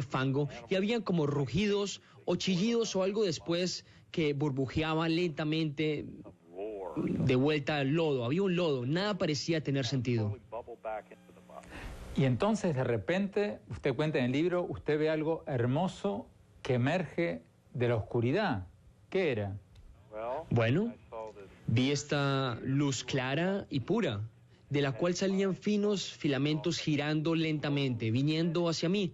fango y habían como rugidos o chillidos o algo después que burbujeaba lentamente de vuelta al lodo. Había un lodo, nada parecía tener sentido. Y entonces de repente, usted cuenta en el libro, usted ve algo hermoso que emerge de la oscuridad. ¿Qué era? Bueno, vi esta luz clara y pura, de la cual salían finos filamentos girando lentamente, viniendo hacia mí.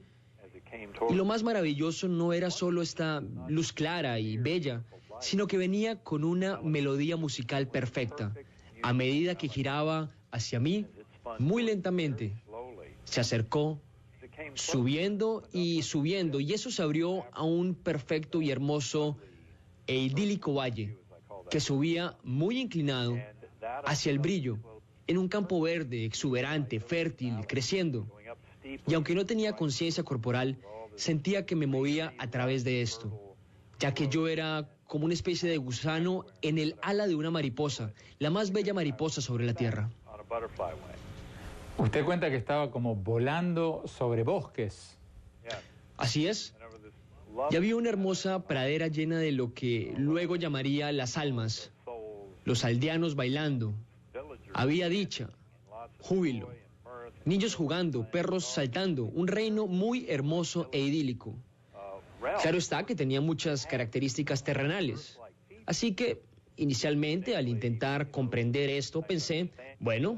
Y lo más maravilloso no era solo esta luz clara y bella, sino que venía con una melodía musical perfecta. A medida que giraba hacia mí, muy lentamente, se acercó, subiendo, y eso se abrió a un perfecto y hermoso e idílico valle, que subía muy inclinado hacia el brillo, en un campo verde, exuberante, fértil, creciendo. Y aunque no tenía conciencia corporal, sentía que me movía a través de esto, ya que yo era como una especie de gusano en el ala de una mariposa, la más bella mariposa sobre la tierra. Usted cuenta que estaba como volando sobre bosques. Así es. Y había una hermosa pradera llena de lo que luego llamaría las almas, los aldeanos bailando. Había dicha, júbilo, niños jugando, perros saltando, un reino muy hermoso e idílico. Claro está que tenía muchas características terrenales. Así que, inicialmente, al intentar comprender esto, pensé, bueno,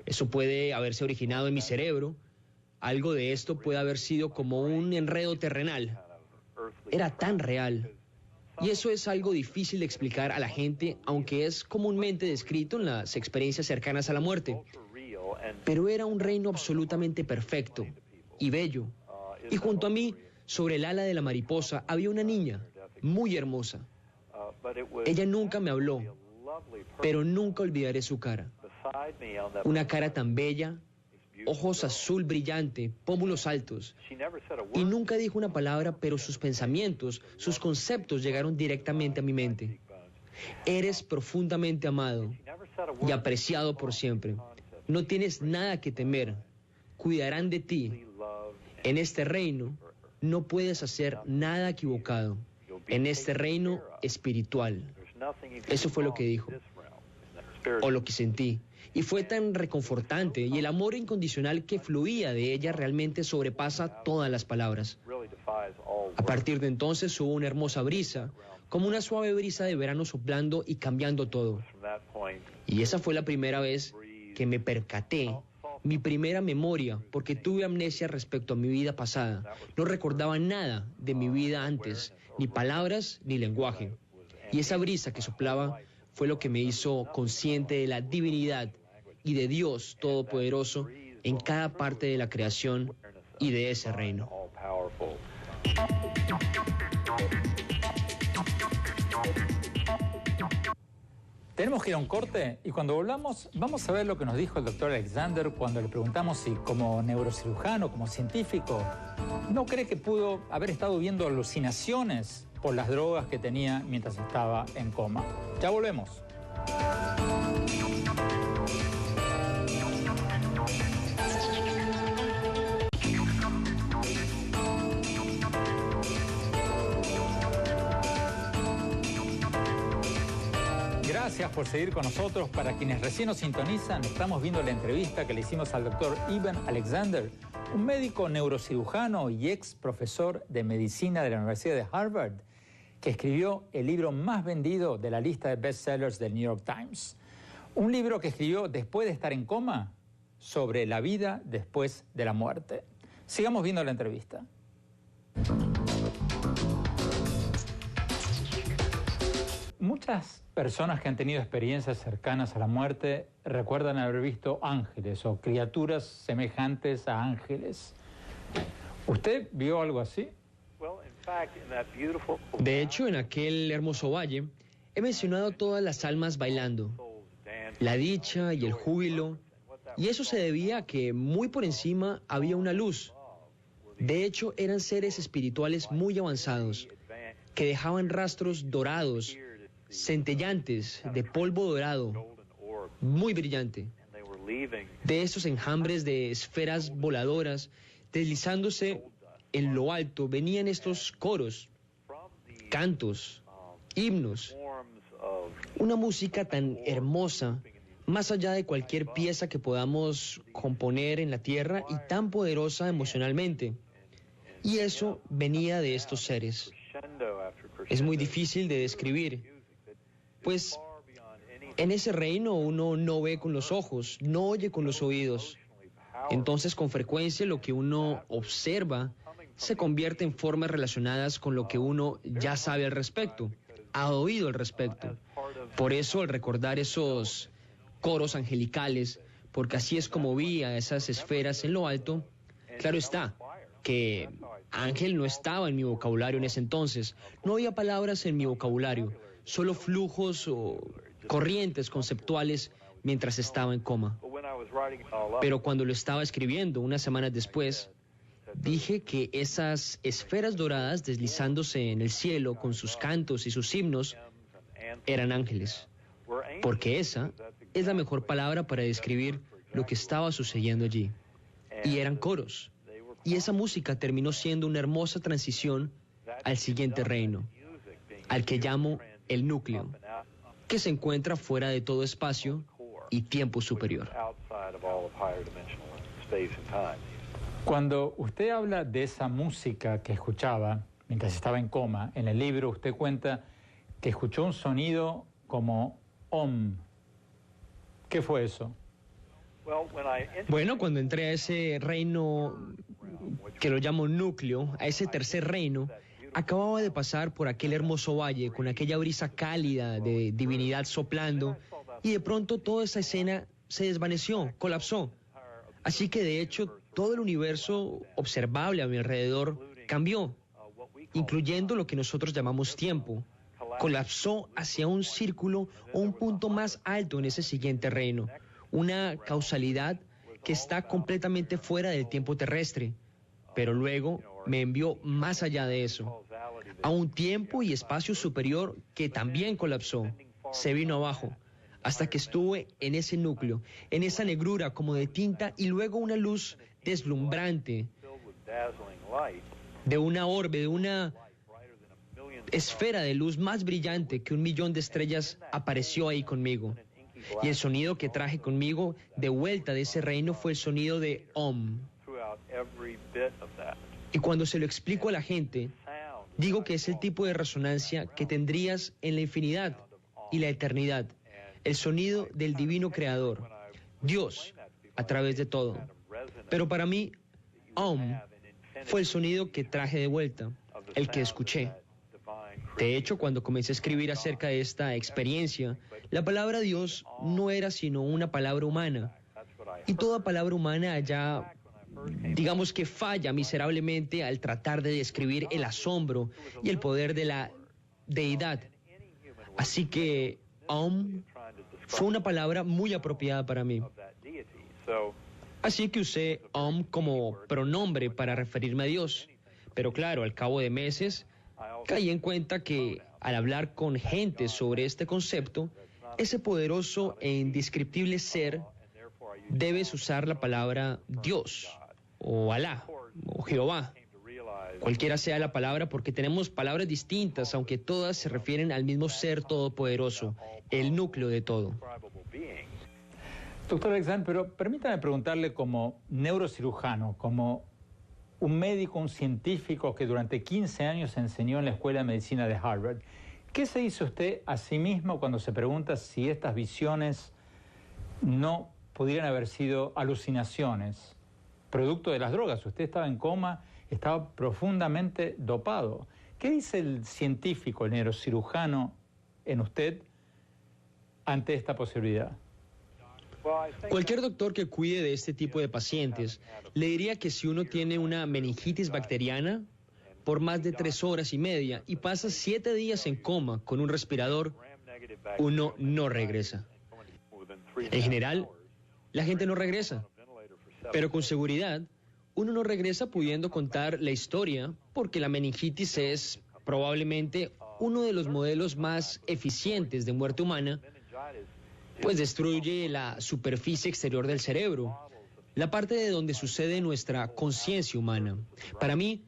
eso puede haberse originado en mi cerebro. Algo de esto puede haber sido como un enredo terrenal. Era tan real. Y eso es algo difícil de explicar a la gente, aunque es comúnmente descrito en las experiencias cercanas a la muerte. Pero era un reino absolutamente perfecto y bello. Y junto a mí, sobre el ala de la mariposa, había una niña muy hermosa. Ella nunca me habló, pero nunca olvidaré su cara. Una cara tan bella, ojos azul brillante, pómulos altos. Y nunca dijo una palabra, pero sus pensamientos, sus conceptos llegaron directamente a mi mente. Eres profundamente amado y apreciado por siempre. No tienes nada que temer. Cuidarán de ti. En este reino no puedes hacer nada equivocado. En este reino espiritual. Eso fue lo que dijo, o lo que sentí. Y fue tan reconfortante, y el amor incondicional que fluía de ella realmente sobrepasa todas las palabras. A partir de entonces hubo una hermosa brisa, como una suave brisa de verano soplando y cambiando todo. Y esa fue la primera vez que me percaté, mi primera memoria, porque tuve amnesia respecto a mi vida pasada. No recordaba nada de mi vida antes, ni palabras ni lenguaje. Y esa brisa que soplaba fue lo que me hizo consciente de la divinidad y de Dios Todopoderoso en cada parte de la creación y de ese reino. Tenemos que ir a un corte y cuando volvamos vamos a ver lo que nos dijo el doctor Alexander cuando le preguntamos si como neurocirujano, como científico, ¿no cree que pudo haber estado viendo alucinaciones por las drogas que tenía mientras estaba en coma? Ya volvemos. Gracias por seguir con nosotros. Para quienes recién nos sintonizan, estamos viendo la entrevista que le hicimos al doctor Eben Alexander, un médico neurocirujano y ex profesor de medicina de la Universidad de Harvard, que escribió el libro más vendido de la lista de bestsellers del New York Times. Un libro que escribió después de estar en coma sobre la vida después de la muerte. Sigamos viendo la entrevista. Muchas personas que han tenido experiencias cercanas a la muerte recuerdan haber visto ángeles o criaturas semejantes a ángeles. ¿Usted vio algo así? De hecho, en aquel hermoso valle, he mencionado todas las almas bailando, la dicha y el júbilo, y eso se debía a que muy por encima había una luz. De hecho, eran seres espirituales muy avanzados, que dejaban rastros dorados, centellantes, de polvo dorado, muy brillante, de esos enjambres de esferas voladoras, deslizándose en lo alto venían estos coros, cantos, himnos, una música tan hermosa, más allá de cualquier pieza que podamos componer en la tierra y tan poderosa emocionalmente. Y eso venía de estos seres. Es muy difícil de describir, pues en ese reino uno no ve con los ojos, no oye con los oídos. Entonces, con frecuencia, lo que uno observa se convierte en formas relacionadas con lo que uno ya sabe al respecto, ha oído al respecto. Por eso, al recordar esos coros angelicales, porque así es como vi a esas esferas en lo alto, claro está que ángel no estaba en mi vocabulario en ese entonces. No había palabras en mi vocabulario, solo flujos o corrientes conceptuales mientras estaba en coma. Pero cuando lo estaba escribiendo, unas semanas después, dije que esas esferas doradas deslizándose en el cielo con sus cantos y sus himnos eran ángeles, porque esa es la mejor palabra para describir lo que estaba sucediendo allí. Y eran coros. Y esa música terminó siendo una hermosa transición al siguiente reino, al que llamo el núcleo, que se encuentra fuera de todo espacio y tiempo superior. Cuando usted habla de esa música que escuchaba mientras estaba en coma, en el libro usted cuenta que escuchó un sonido como Om. ¿Qué fue eso? Bueno, cuando entré a ese reino que lo llamo núcleo, a ese tercer reino, acababa de pasar por aquel hermoso valle con aquella brisa cálida de divinidad soplando y de pronto toda esa escena se desvaneció, colapsó. Así que de hecho todo el universo observable a mi alrededor cambió, incluyendo lo que nosotros llamamos tiempo. Colapsó hacia un círculo o un punto más alto en ese siguiente reino, una causalidad que está completamente fuera del tiempo terrestre, pero luego me envió más allá de eso, a un tiempo y espacio superior que también colapsó, se vino abajo, hasta que estuve en ese núcleo, en esa negrura como de tinta y luego una luz deslumbrante de una orbe, de una esfera de luz más brillante que 1.000.000 de estrellas apareció ahí conmigo. Y el sonido que traje conmigo de vuelta de ese reino fue el sonido de Om. Y cuando se lo explico a la gente, digo que es el tipo de resonancia que tendrías en la infinidad y la eternidad, el sonido del divino creador, Dios, a través de todo. Pero para mí, Om fue el sonido que traje de vuelta, el que escuché. De hecho, cuando comencé a escribir acerca de esta experiencia, la palabra Dios no era sino una palabra humana. Y toda palabra humana ya, digamos que falla miserablemente al tratar de describir el asombro y el poder de la deidad. Así que Om fue una palabra muy apropiada para mí. Así que usé Om como pronombre para referirme a Dios. Pero claro, al cabo de meses, caí en cuenta que al hablar con gente sobre este concepto, ese poderoso e indescriptible ser, debes usar la palabra Dios, o Alá, o Jehová, cualquiera sea la palabra, porque tenemos palabras distintas, aunque todas se refieren al mismo ser todopoderoso, el núcleo de todo. Doctor Alexander, pero permítame preguntarle como neurocirujano, como un médico, un científico que durante 15 años enseñó en la Escuela de Medicina de Harvard, ¿qué se dice usted a sí mismo cuando se pregunta si estas visiones no pudieran haber sido alucinaciones, producto de las drogas? Usted estaba en coma, estaba profundamente dopado. ¿Qué dice el científico, el neurocirujano en usted ante esta posibilidad? Cualquier doctor que cuide de este tipo de pacientes le diría que si uno tiene una meningitis bacteriana por más de 3 horas y media y pasa 7 días en coma con un respirador, uno no regresa. En general, la gente no regresa, pero con seguridad, uno no regresa pudiendo contar la historia porque la meningitis es probablemente uno de los modelos más eficientes de muerte humana, pues destruye la superficie exterior del cerebro, la parte de donde sucede nuestra conciencia humana. Para mí,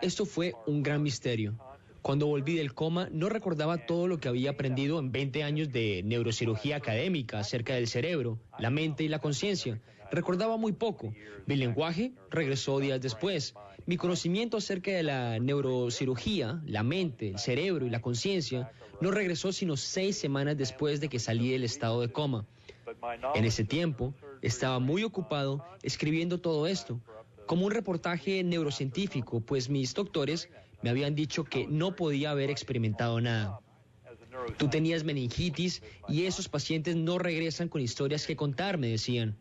Esto fue un gran misterio. Cuando volví del coma, no recordaba todo lo que había aprendido en 20 años de neurocirugía académica acerca del cerebro, la mente y la conciencia. Recordaba muy poco. Mi lenguaje regresó días después. Mi conocimiento acerca de la neurocirugía, la mente, el cerebro y la conciencia no regresó sino 6 semanas después de que salí del estado de coma. En ese tiempo, estaba muy ocupado escribiendo todo esto, como un reportaje neurocientífico, pues mis doctores me habían dicho que no podía haber experimentado nada. Tú tenías meningitis y esos pacientes no regresan con historias que contar, me decían.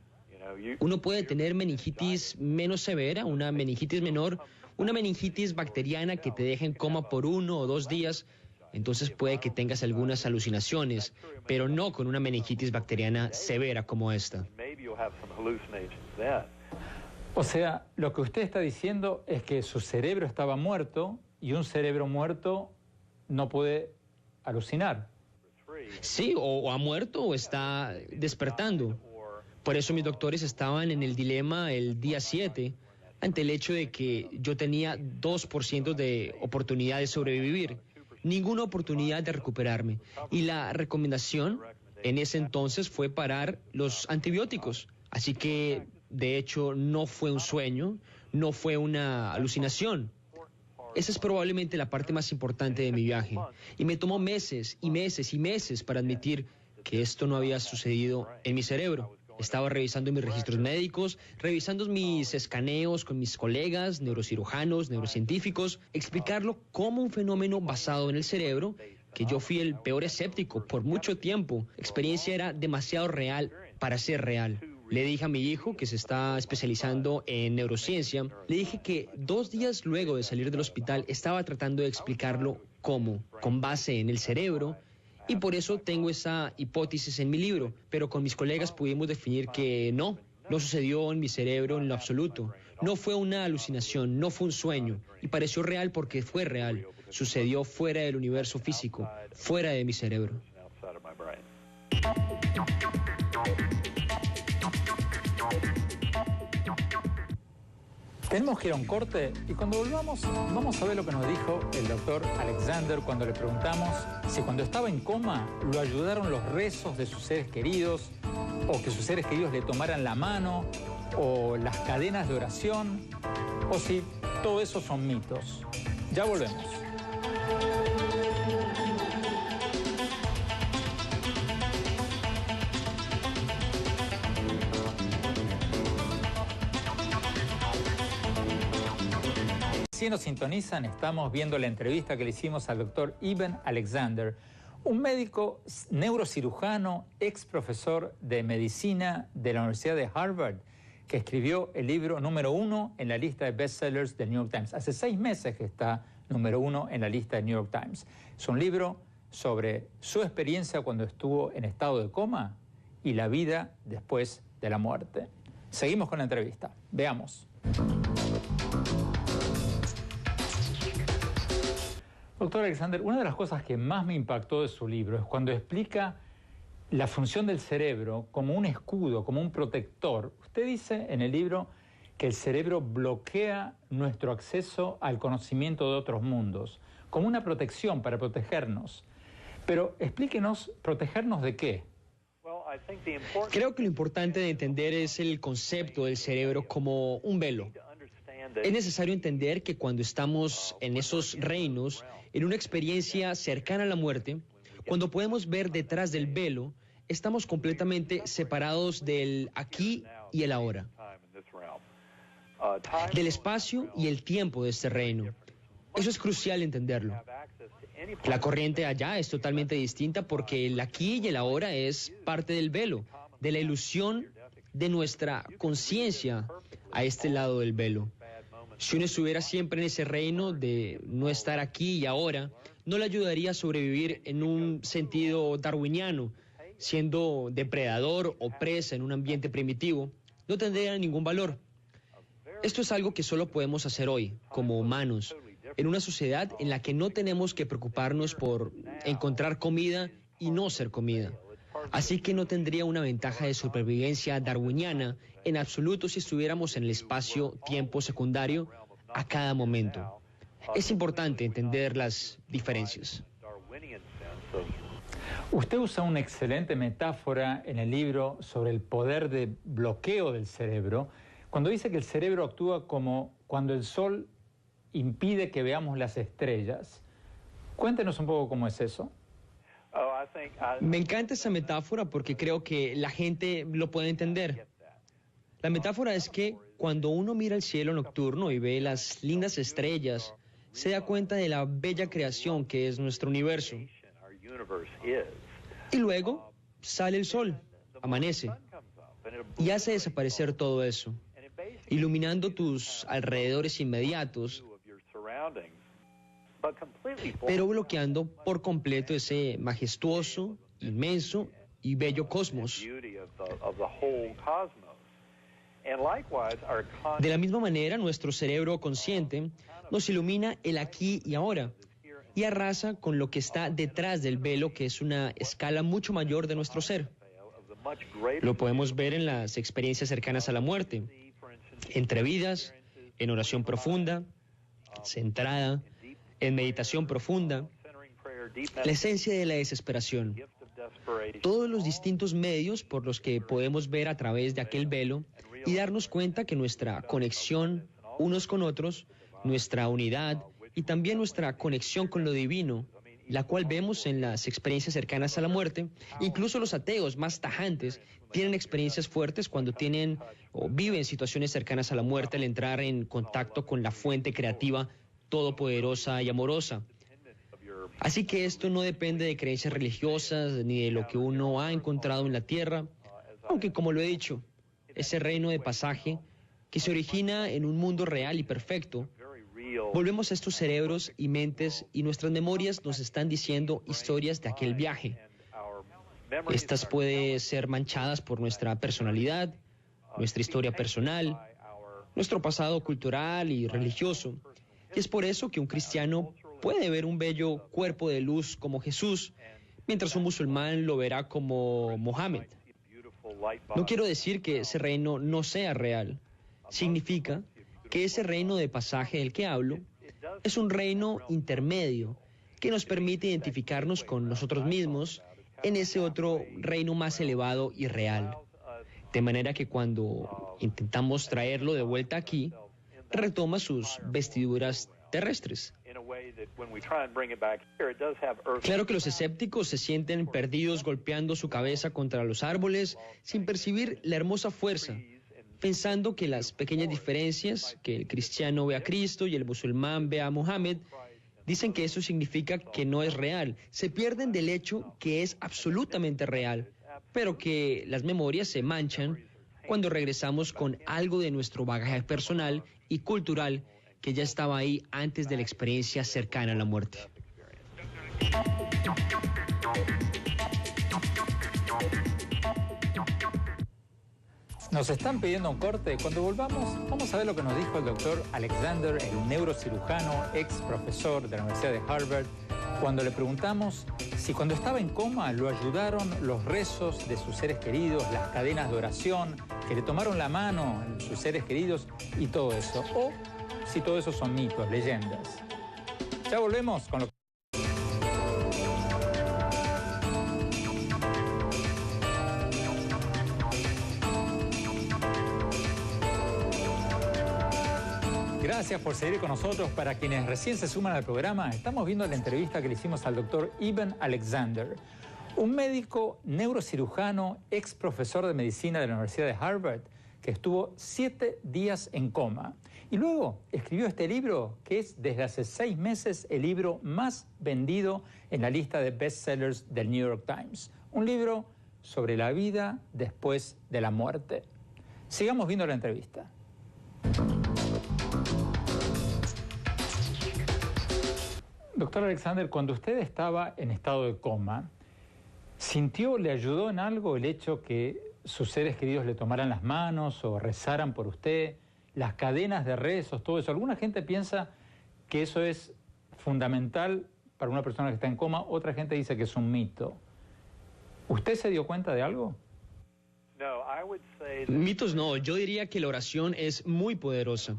Uno puede tener meningitis menos severa, una meningitis menor, una meningitis bacteriana que te deja en coma por 1 o 2 días, entonces puede que tengas algunas alucinaciones, pero no con una meningitis bacteriana severa como esta. O sea, lo que usted está diciendo es que su cerebro estaba muerto y un cerebro muerto no puede alucinar. Sí, o ha muerto o está despertando. Por eso mis doctores estaban en el dilema el día 7, ante el hecho de que yo tenía 2% de oportunidad de sobrevivir, ninguna oportunidad de recuperarme. Y la recomendación en ese entonces fue parar los antibióticos. Así que, de hecho, no fue un sueño, no fue una alucinación. Esa es probablemente la parte más importante de mi viaje. Y me tomó meses y meses y meses para admitir que esto no había sucedido en mi cerebro. Estaba revisando mis registros médicos, revisando mis escaneos con mis colegas, neurocirujanos, neurocientíficos, explicarlo como un fenómeno basado en el cerebro, que yo fui el peor escéptico por mucho tiempo. La experiencia era demasiado real para ser real. Le dije a mi hijo, que se está especializando en neurociencia, le dije que 2 días luego de salir del hospital estaba tratando de explicarlo cómo, con base en el cerebro, y por eso tengo esa hipótesis en mi libro, pero con mis colegas pudimos definir que no sucedió en mi cerebro en lo absoluto. No fue una alucinación, no fue un sueño, y pareció real porque fue real. Sucedió fuera del universo físico, fuera de mi cerebro. Tenemos que ir a un corte y cuando volvamos vamos a ver lo que nos dijo el doctor Alexander cuando le preguntamos si cuando estaba en coma lo ayudaron los rezos de sus seres queridos o que sus seres queridos le tomaran la mano o las cadenas de oración o si todo eso son mitos. Ya volvemos. Si nos sintonizan, estamos viendo la entrevista que le hicimos al doctor Eben Alexander, un médico neurocirujano, ex profesor de medicina de la Universidad de Harvard, que escribió el libro número 1 en la lista de bestsellers del New York Times. Hace 6 meses que está número 1 en la lista del New York Times. Es un libro sobre su experiencia cuando estuvo en estado de coma y la vida después de la muerte. Seguimos con la entrevista. Veamos. Doctor Alexander, una de las cosas que más me impactó de su libro es cuando explica la función del cerebro como un escudo, como un protector. Usted dice en el libro que el cerebro bloquea nuestro acceso al conocimiento de otros mundos, como una protección para protegernos. Pero explíquenos, ¿protegernos de qué? Creo que lo importante de entender es el concepto del cerebro como un velo. Es necesario entender que cuando estamos en esos reinos, en una experiencia cercana a la muerte, cuando podemos ver detrás del velo, estamos completamente separados del aquí y el ahora, del espacio y el tiempo de este reino. Eso es crucial entenderlo. La corriente allá es totalmente distinta porque el aquí y el ahora es parte del velo, de la ilusión de nuestra conciencia a este lado del velo. Si uno estuviera siempre en ese reino de no estar aquí y ahora, no le ayudaría a sobrevivir en un sentido darwiniano, siendo depredador o presa en un ambiente primitivo, no tendría ningún valor. Esto es algo que solo podemos hacer hoy, como humanos, en una sociedad en la que no tenemos que preocuparnos por encontrar comida y no ser comida. Así que no tendría una ventaja de supervivencia darwiniana en absoluto si estuviéramos en el espacio-tiempo secundario a cada momento. Es importante entender las diferencias. Usted usa una excelente metáfora en el libro sobre el poder de bloqueo del cerebro, cuando dice que el cerebro actúa como cuando el sol impide que veamos las estrellas. Cuéntenos un poco cómo es eso. Me encanta esa metáfora porque creo que la gente lo puede entender. La metáfora es que cuando uno mira el cielo nocturno y ve las lindas estrellas, se da cuenta de la bella creación que es nuestro universo. Y luego sale el sol, amanece, y hace desaparecer todo eso, iluminando tus alrededores inmediatos, pero bloqueando por completo ese majestuoso, inmenso y bello cosmos. De la misma manera, nuestro cerebro consciente nos ilumina el aquí y ahora y arrasa con lo que está detrás del velo, que es una escala mucho mayor de nuestro ser. Lo podemos ver en las experiencias cercanas a la muerte, entre vidas, en oración profunda, centrada, en meditación profunda, la esencia de la desesperación. Todos los distintos medios por los que podemos ver a través de aquel velo y darnos cuenta que nuestra conexión unos con otros, nuestra unidad y también nuestra conexión con lo divino, la cual vemos en las experiencias cercanas a la muerte. Incluso los ateos más tajantes tienen experiencias fuertes cuando tienen o viven situaciones cercanas a la muerte al entrar en contacto con la fuente creativa, todopoderosa y amorosa. Así que esto no depende de creencias religiosas ni de lo que uno ha encontrado en la tierra, aunque, como lo he dicho, ese reino de pasaje que se origina en un mundo real y perfecto, volvemos a estos cerebros y mentes y nuestras memorias nos están diciendo historias de aquel viaje. Estas pueden ser manchadas por nuestra personalidad, nuestra historia personal, nuestro pasado cultural y religioso. Y es por eso que un cristiano puede ver un bello cuerpo de luz como Jesús, mientras un musulmán lo verá como Mohammed. No quiero decir que ese reino no sea real. Significa que ese reino de pasaje del que hablo es un reino intermedio que nos permite identificarnos con nosotros mismos en ese otro reino más elevado y real. De manera que cuando intentamos traerlo de vuelta aquí, retoma sus vestiduras terrestres. Claro que los escépticos se sienten perdidos golpeando su cabeza contra los árboles sin percibir la hermosa fuerza, pensando que las pequeñas diferencias, que el cristiano ve a Cristo y el musulmán ve a Mohammed, dicen que eso significa que no es real. Se pierden del hecho que es absolutamente real, pero que las memorias se manchan cuando regresamos con algo de nuestro bagaje personal y cultural que ya estaba ahí antes de la experiencia cercana a la muerte. Nos están pidiendo un corte. Cuando volvamos, vamos a ver lo que nos dijo el doctor Alexander, el neurocirujano, ex profesor de la Universidad de Harvard, cuando le preguntamos si cuando estaba en coma lo ayudaron los rezos de sus seres queridos, las cadenas de oración, que le tomaron la mano a sus seres queridos y todo eso, o si todo eso son mitos, leyendas. Ya volvemos con lo que... Gracias por seguir con nosotros. Para quienes recién se suman al programa, estamos viendo la entrevista que le hicimos al doctor Eben Alexander, un médico neurocirujano, ex profesor de medicina de la Universidad de Harvard, que estuvo 7 días en coma. Y luego escribió este libro, que es desde hace 6 meses el libro más vendido en la lista de bestsellers del New York Times. Un libro sobre la vida después de la muerte. Sigamos viendo la entrevista. Doctor Alexander, cuando usted estaba en estado de coma, ¿sintió, le ayudó en algo el hecho que sus seres queridos le tomaran las manos o rezaran por usted? Las cadenas de rezos, todo eso. Alguna gente piensa que eso es fundamental para una persona que está en coma, otra gente dice que es un mito. ¿Usted se dio cuenta de algo? Mitos no, yo diría que la oración es muy poderosa.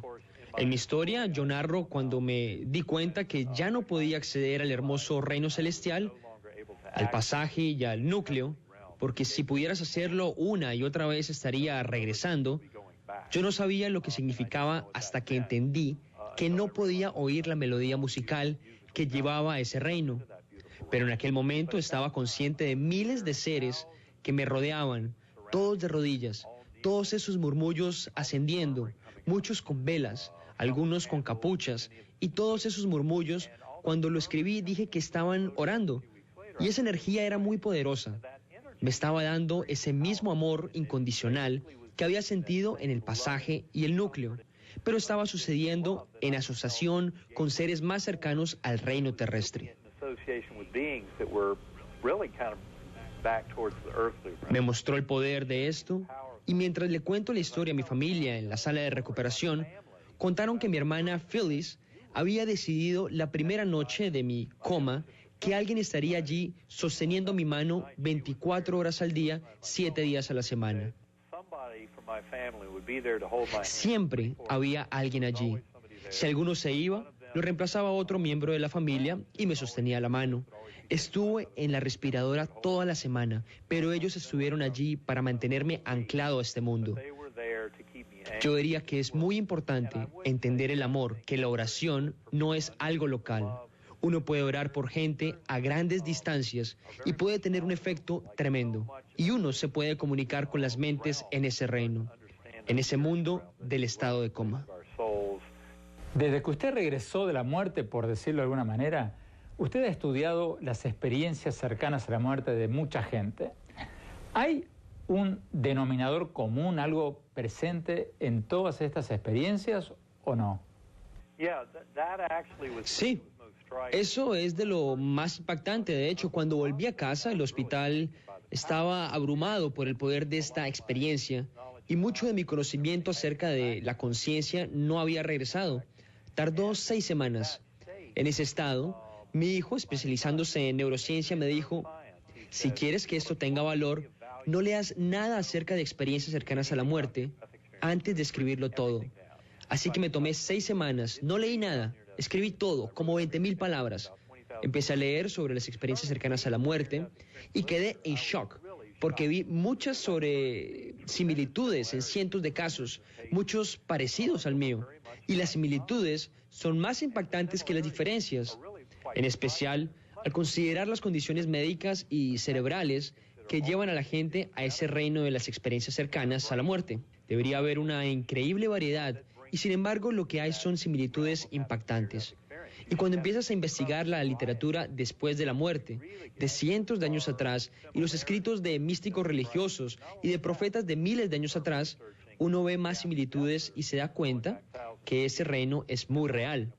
En mi historia, yo narro cuando me di cuenta que ya no podía acceder al hermoso reino celestial, al pasaje y al núcleo, porque si pudieras hacerlo una y otra vez estaría regresando. Yo no sabía lo que significaba hasta que entendí que no podía oír la melodía musical que llevaba a ese reino. Pero en aquel momento estaba consciente de miles de seres que me rodeaban, todos de rodillas, todos esos murmullos ascendiendo, muchos con velas, algunos con capuchas, y todos esos murmullos, cuando lo escribí, dije que estaban orando. Y esa energía era muy poderosa. Me estaba dando ese mismo amor incondicional que había sentido en el pasaje y el núcleo, pero estaba sucediendo en asociación con seres más cercanos al reino terrestre. Me mostró el poder de esto, y mientras le cuento la historia a mi familia en la sala de recuperación, contaron que mi hermana Phyllis había decidido la primera noche de mi coma que alguien estaría allí sosteniendo mi mano 24 horas al día, 7 días a la semana. Siempre había alguien allí. Si alguno se iba, lo reemplazaba otro miembro de la familia y me sostenía la mano. Estuve en la respiradora toda la semana, pero ellos estuvieron allí para mantenerme anclado a este mundo. Yo diría que es muy importante entender el amor, que la oración no es algo local. Uno puede orar por gente a grandes distancias y puede tener un efecto tremendo. Y uno se puede comunicar con las mentes en ese reino, en ese mundo del estado de coma. Desde que usted regresó de la muerte, por decirlo de alguna manera, usted ha estudiado las experiencias cercanas a la muerte de mucha gente. ¿Hay un denominador común, algo presente en todas estas experiencias o no? Sí, eso es de lo más impactante. De hecho, cuando volví a casa, el hospital estaba abrumado por el poder de esta experiencia y mucho de mi conocimiento acerca de la conciencia no había regresado. Tardó 6 semanas. En ese estado, mi hijo, especializándose en neurociencia, me dijo: si quieres que esto tenga valor, no leas nada acerca de experiencias cercanas a la muerte antes de escribirlo todo. Así que me tomé 6 semanas, no leí nada, escribí todo, como 20,000 palabras. Empecé a leer sobre las experiencias cercanas a la muerte y quedé en shock, porque vi muchas similitudes en cientos de casos, muchos parecidos al mío. Y las similitudes son más impactantes que las diferencias, en especial al considerar las condiciones médicas y cerebrales que llevan a la gente a ese reino de las experiencias cercanas a la muerte. Debería haber una increíble variedad y sin embargo lo que hay son similitudes impactantes. Y cuando empiezas a investigar la literatura después de la muerte, de cientos de años atrás, y los escritos de místicos religiosos y de profetas de miles de años atrás, uno ve más similitudes y se da cuenta que ese reino es muy real.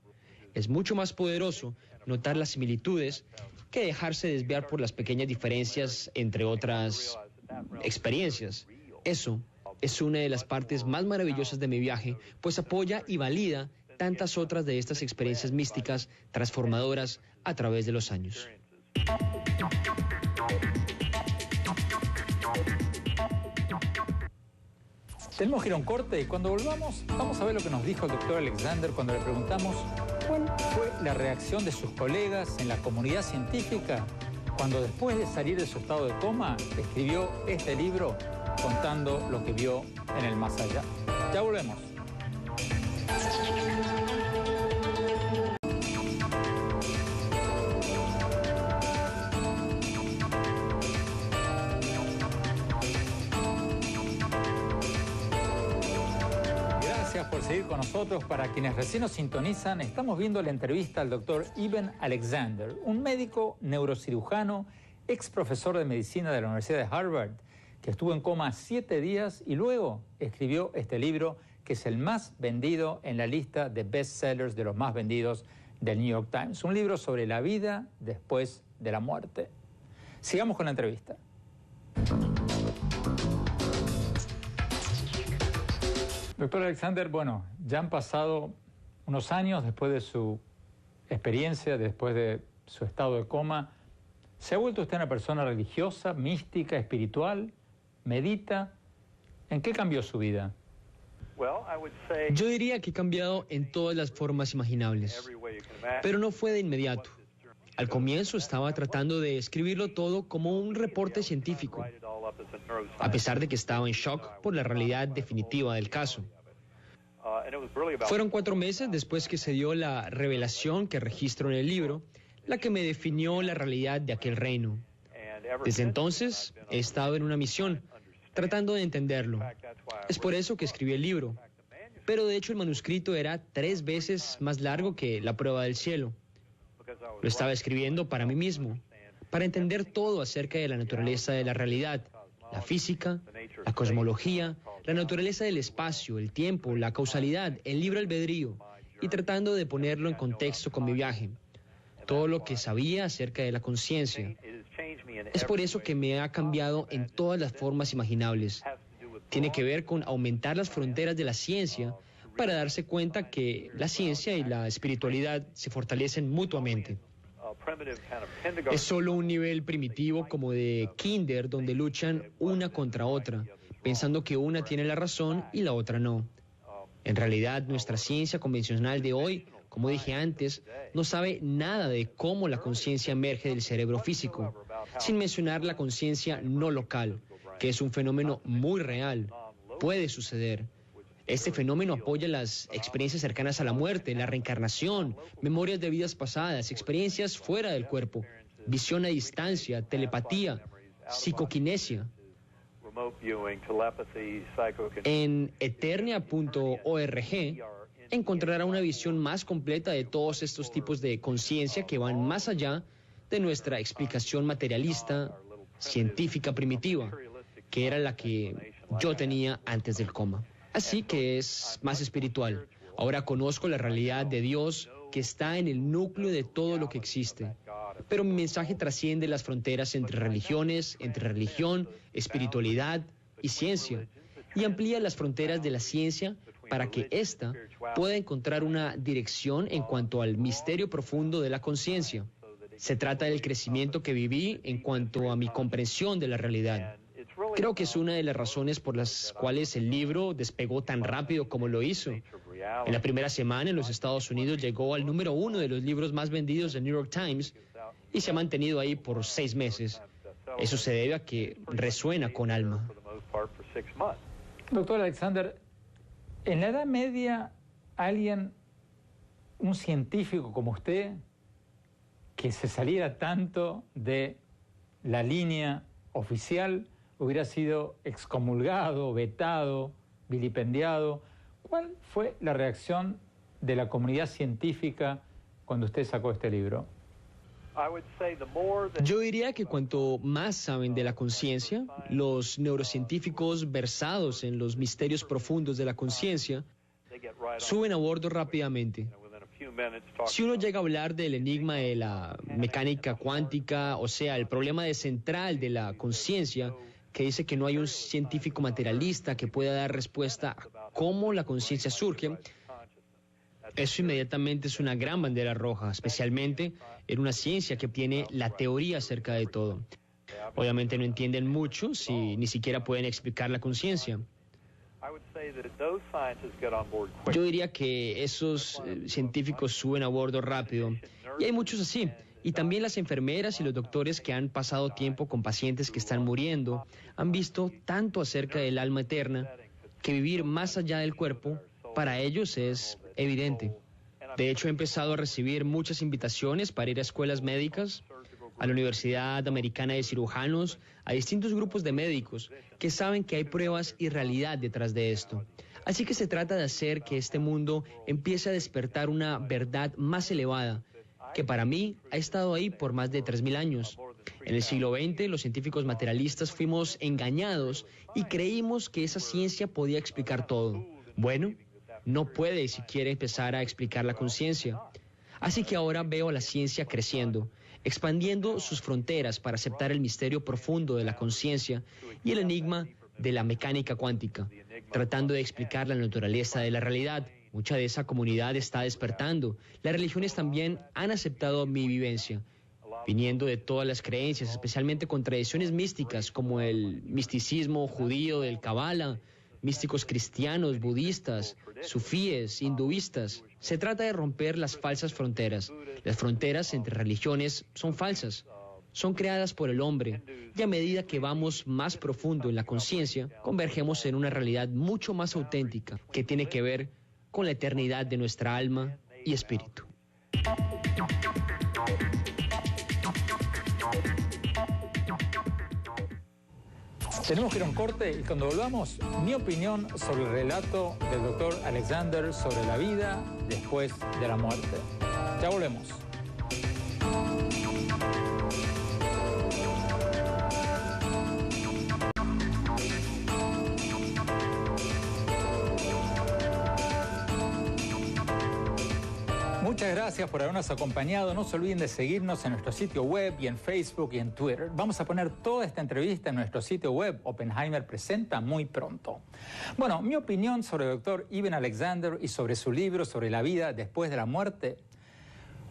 Es mucho más poderoso notar las similitudes que dejarse desviar por las pequeñas diferencias entre otras experiencias. Eso es una de las partes más maravillosas de mi viaje, pues apoya y valida tantas otras de estas experiencias místicas transformadoras a través de los años. Tenemos que ir a un corte y cuando volvamos vamos a ver lo que nos dijo el doctor Alexander cuando le preguntamos cuál fue la reacción de sus colegas en la comunidad científica cuando después de salir de su estado de coma escribió este libro contando lo que vio en el más allá. Ya volvemos. Gracias por seguir con nosotros. Para quienes recién nos sintonizan, estamos viendo la entrevista al doctor Eben Alexander, un médico neurocirujano, ex profesor de medicina de la Universidad de Harvard, que estuvo en coma 7 días y luego escribió este libro, que es el más vendido en la lista de bestsellers de los más vendidos del New York Times. Un libro sobre la vida después de la muerte. Sigamos con la entrevista. Doctor Alexander, bueno, ya han pasado unos años después de su experiencia, después de su estado de coma. ¿Se ha vuelto usted una persona religiosa, mística, espiritual? ¿Medita? ¿En qué cambió su vida? Yo diría que he cambiado en todas las formas imaginables, pero no fue de inmediato. Al comienzo estaba tratando de escribirlo todo como un reporte científico, a pesar de que estaba en shock por la realidad definitiva del caso. Fueron 4 meses después que se dio la revelación que registro en el libro, la que me definió la realidad de aquel reino. Desde entonces he estado en una misión, tratando de entenderlo. Es por eso que escribí el libro. Pero de hecho el manuscrito era 3 veces más largo que La prueba del cielo. Lo estaba escribiendo para mí mismo, para entender todo acerca de la naturaleza de la realidad, la física, la cosmología, la naturaleza del espacio, el tiempo, la causalidad, el libre albedrío, y tratando de ponerlo en contexto con mi viaje. Todo lo que sabía acerca de la conciencia. Es por eso que me ha cambiado en todas las formas imaginables. Tiene que ver con aumentar las fronteras de la ciencia para darse cuenta que la ciencia y la espiritualidad se fortalecen mutuamente. Es solo un nivel primitivo como de kinder donde luchan una contra otra, pensando que una tiene la razón y la otra no. En realidad, nuestra ciencia convencional de hoy, como dije antes, no sabe nada de cómo la conciencia emerge del cerebro físico, sin mencionar la conciencia no local, que es un fenómeno muy real. Puede suceder. Este fenómeno apoya las experiencias cercanas a la muerte, la reencarnación, memorias de vidas pasadas, experiencias fuera del cuerpo, visión a distancia, telepatía, psicoquinesia. En eternia.org encontrará una visión más completa de todos estos tipos de conciencia que van más allá de nuestra explicación materialista, científica primitiva, que era la que yo tenía antes del coma. Así que es más espiritual. Ahora conozco la realidad de Dios que está en el núcleo de todo lo que existe. Pero mi mensaje trasciende las fronteras entre religiones, entre religión, espiritualidad y ciencia, y amplía las fronteras de la ciencia para que ésta pueda encontrar una dirección en cuanto al misterio profundo de la conciencia. Se trata del crecimiento que viví en cuanto a mi comprensión de la realidad. Creo que es una de las razones por las cuales el libro despegó tan rápido como lo hizo. En la primera semana en los Estados Unidos llegó al número 1 de los libros más vendidos del New York Times y se ha mantenido ahí por 6 meses. Eso se debe a que resuena con alma. Doctor Alexander, en la Edad Media, un científico como usted, que se saliera tanto de la línea oficial, hubiera sido excomulgado, vetado, vilipendiado. ¿Cuál fue la reacción de la comunidad científica cuando usted sacó este libro? Yo diría que cuanto más saben de la conciencia, los neurocientíficos versados en los misterios profundos de la conciencia, suben a bordo rápidamente. Si uno llega a hablar del enigma de la mecánica cuántica, o sea, el problema central de la conciencia, que dice que no hay un científico materialista que pueda dar respuesta a cómo la conciencia surge, eso inmediatamente es una gran bandera roja, especialmente en una ciencia que tiene la teoría acerca de todo. Obviamente no entienden mucho si ni siquiera pueden explicar la conciencia. Yo diría que esos científicos suben a bordo rápido, y hay muchos así. Y también las enfermeras y los doctores que han pasado tiempo con pacientes que están muriendo han visto tanto acerca del alma eterna que vivir más allá del cuerpo para ellos es evidente. De hecho, he empezado a recibir muchas invitaciones para ir a escuelas médicas, a la Universidad Americana de Cirujanos, a distintos grupos de médicos que saben que hay pruebas y realidad detrás de esto. Así que se trata de hacer que este mundo empiece a despertar una verdad más elevada, que para mí ha estado ahí por más de 3.000 años. En el siglo XX, los científicos materialistas fuimos engañados y creímos que esa ciencia podía explicar todo. Bueno, no puede siquiera empezar a explicar la conciencia. Así que ahora veo a la ciencia creciendo, expandiendo sus fronteras para aceptar el misterio profundo de la conciencia y el enigma de la mecánica cuántica, tratando de explicar la naturaleza de la realidad. Mucha de esa comunidad está despertando. Las religiones también han aceptado mi vivencia, viniendo de todas las creencias, especialmente con tradiciones místicas como el misticismo judío del Kabbalah, místicos cristianos, budistas, sufíes, hinduistas. Se trata de romper las falsas fronteras. Las fronteras entre religiones son falsas. Son creadas por el hombre, y a medida que vamos más profundo en la conciencia, convergemos en una realidad mucho más auténtica que tiene que ver con la eternidad de nuestra alma y espíritu. Tenemos que ir a un corte y cuando volvamos, mi opinión sobre el relato del doctor Alexander sobre la vida después de la muerte. Ya volvemos. Muchas gracias por habernos acompañado. No se olviden de seguirnos en nuestro sitio web y en Facebook y en Twitter. Vamos a poner toda esta entrevista en nuestro sitio web, Oppenheimer Presenta, muy pronto. Bueno, mi opinión sobre el doctor Eben Alexander y sobre su libro sobre la vida después de la muerte.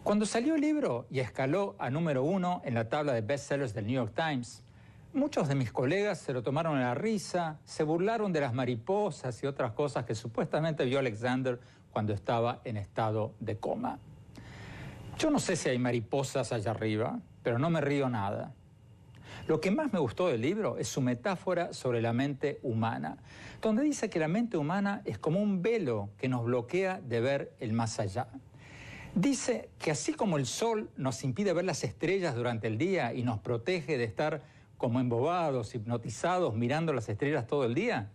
Cuando salió el libro y escaló a número 1 en la tabla de bestsellers del New York Times, muchos de mis colegas se lo tomaron a la risa, se burlaron de las mariposas y otras cosas que supuestamente vio Alexander cuando estaba en estado de coma. Yo no sé si hay mariposas allá arriba, pero no me río nada. Lo que más me gustó del libro es su metáfora sobre la mente humana, donde dice que la mente humana es como un velo que nos bloquea de ver el más allá. Dice que así como el sol nos impide ver las estrellas durante el día y nos protege de estar como embobados, hipnotizados, mirando las estrellas todo el día,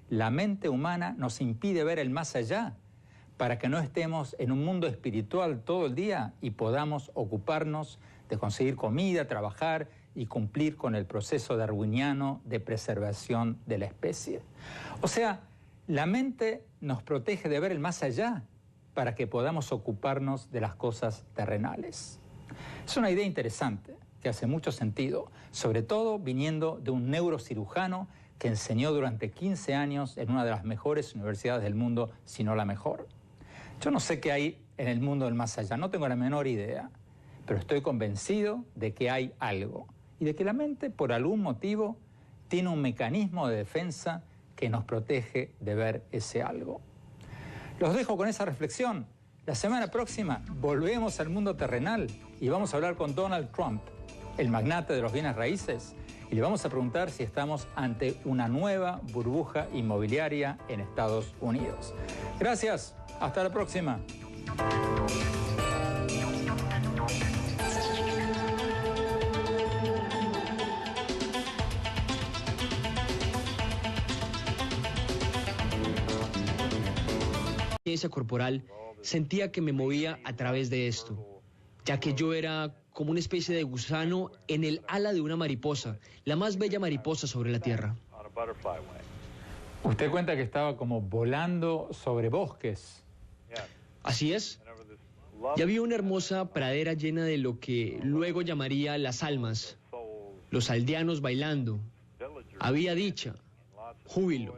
la mente humana nos impide ver el más allá, para que no estemos en un mundo espiritual todo el día y podamos ocuparnos de conseguir comida, trabajar y cumplir con el proceso darwiniano de preservación de la especie. O sea, la mente nos protege de ver el más allá para que podamos ocuparnos de las cosas terrenales. Es una idea interesante que hace mucho sentido, sobre todo viniendo de un neurocirujano que enseñó durante 15 años en una de las mejores universidades del mundo, si no la mejor. Yo no sé qué hay en el mundo del más allá, no tengo la menor idea, pero estoy convencido de que hay algo y de que la mente, por algún motivo, tiene un mecanismo de defensa que nos protege de ver ese algo. Los dejo con esa reflexión. La semana próxima volvemos al mundo terrenal y vamos a hablar con Donald Trump, el magnate de los bienes raíces, y le vamos a preguntar si estamos ante una nueva burbuja inmobiliaria en Estados Unidos. Gracias. Hasta la próxima. La conciencia corporal sentía que me movía a través de esto, ya que yo era como una especie de gusano en el ala de una mariposa, la más bella mariposa sobre la tierra. Usted cuenta que estaba como volando sobre bosques. Así es. Y había una hermosa pradera llena de lo que luego llamaría las almas, los aldeanos bailando. Había dicha, júbilo,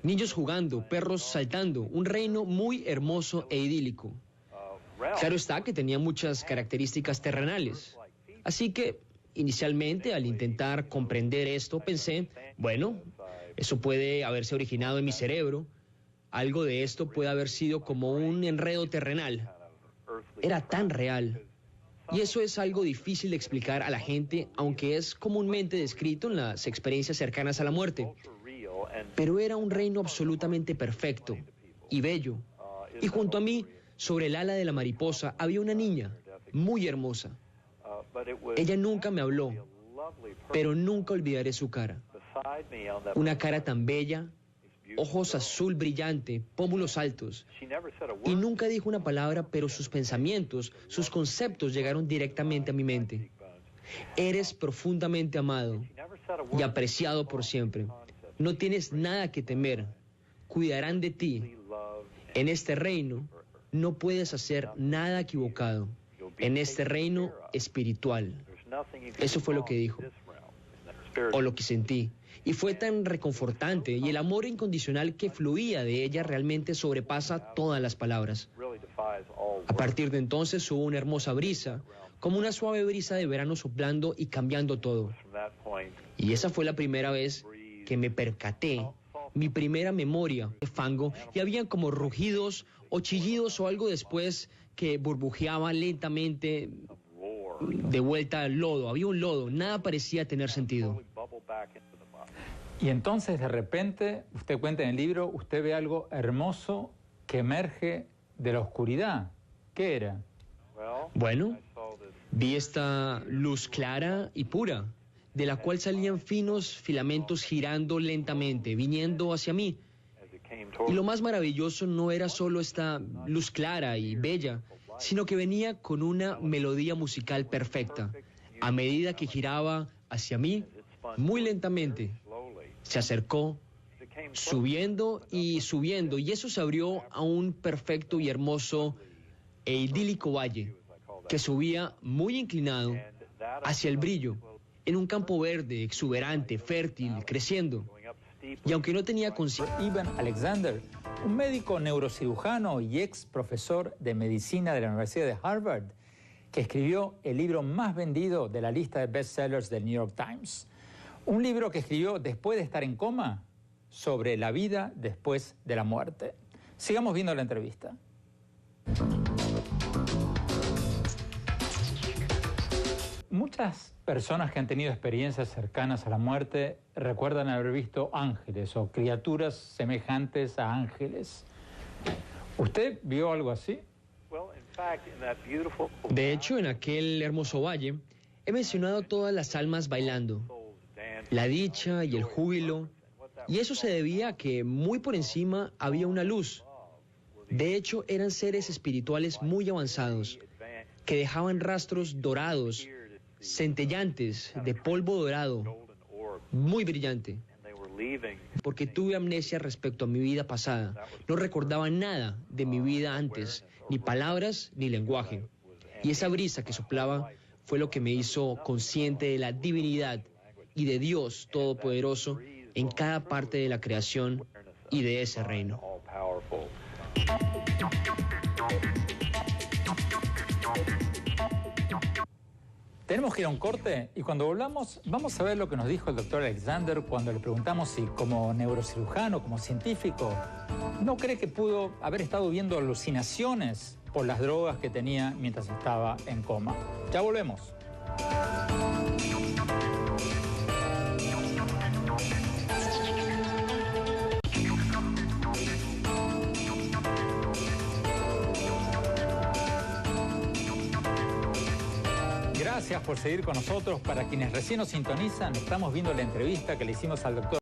niños jugando, perros saltando, un reino muy hermoso e idílico. Claro está que tenía muchas características terrenales. Así que, inicialmente, al intentar comprender esto, pensé, bueno, eso puede haberse originado en mi cerebro. Algo de esto puede haber sido como un enredo terrenal. Era tan real. Y eso es algo difícil de explicar a la gente, aunque es comúnmente descrito en las experiencias cercanas a la muerte. Pero era un reino absolutamente perfecto y bello. Y junto a mí, sobre el ala de la mariposa, había una niña muy hermosa. Ella nunca me habló, pero nunca olvidaré su cara. Una cara tan bella, ojos azul brillante, pómulos altos. Y nunca dijo una palabra, pero sus pensamientos, sus conceptos llegaron directamente a mi mente. Eres profundamente amado y apreciado por siempre. No tienes nada que temer. Cuidarán de ti. En este reino no puedes hacer nada equivocado. En este reino espiritual. Eso fue lo que dijo. O lo que sentí. Y fue tan reconfortante, y el amor incondicional que fluía de ella realmente sobrepasa todas las palabras. A partir de entonces hubo una hermosa brisa, como una suave brisa de verano soplando y cambiando todo. Y esa fue la primera vez que me percaté mi primera memoria de fango y habían como rugidos o chillidos o algo después que burbujeaba lentamente de vuelta al lodo. Había un lodo, nada parecía tener sentido. Y entonces de repente, usted cuenta en el libro, usted ve algo hermoso que emerge de la oscuridad. ¿Qué era? Bueno, vi esta luz clara y pura, de la cual salían finos filamentos girando lentamente, viniendo hacia mí. Y lo más maravilloso no era solo esta luz clara y bella, sino que venía con una melodía musical perfecta. A medida que giraba hacia mí, muy lentamente, se acercó, subiendo, y eso se abrió a un perfecto y hermoso e idílico valle, que subía muy inclinado hacia el brillo, en un campo verde, exuberante, fértil, creciendo. Y aunque no tenía conciencia... Ivan Alexander, un médico neurocirujano y ex profesor de medicina de la Universidad de Harvard, que escribió el libro más vendido de la lista de bestsellers del New York Times. Un libro que escribió después de estar en coma sobre la vida después de la muerte. Sigamos viendo la entrevista. Muchas personas que han tenido experiencias cercanas a la muerte recuerdan haber visto ángeles o criaturas semejantes a ángeles. ¿Usted vio algo así? De hecho, en aquel hermoso valle, he mencionado todas las almas bailando, la dicha y el júbilo, y eso se debía a que muy por encima había una luz. De hecho, eran seres espirituales muy avanzados, que dejaban rastros dorados, centellantes, de polvo dorado, muy brillante. Porque tuve amnesia respecto a mi vida pasada. No recordaba nada de mi vida antes, ni palabras ni lenguaje. Y esa brisa que soplaba fue lo que me hizo consciente de la divinidad y de Dios Todopoderoso en cada parte de la creación y de ese reino. Tenemos que ir a un corte y cuando volvamos vamos a ver lo que nos dijo el doctor Alexander cuando le preguntamos si como neurocirujano, como científico, ¿no cree que pudo haber estado viendo alucinaciones por las drogas que tenía mientras estaba en coma? Ya volvemos. Gracias por seguir con nosotros. Para quienes recién nos sintonizan, estamos viendo la entrevista que le hicimos al doctor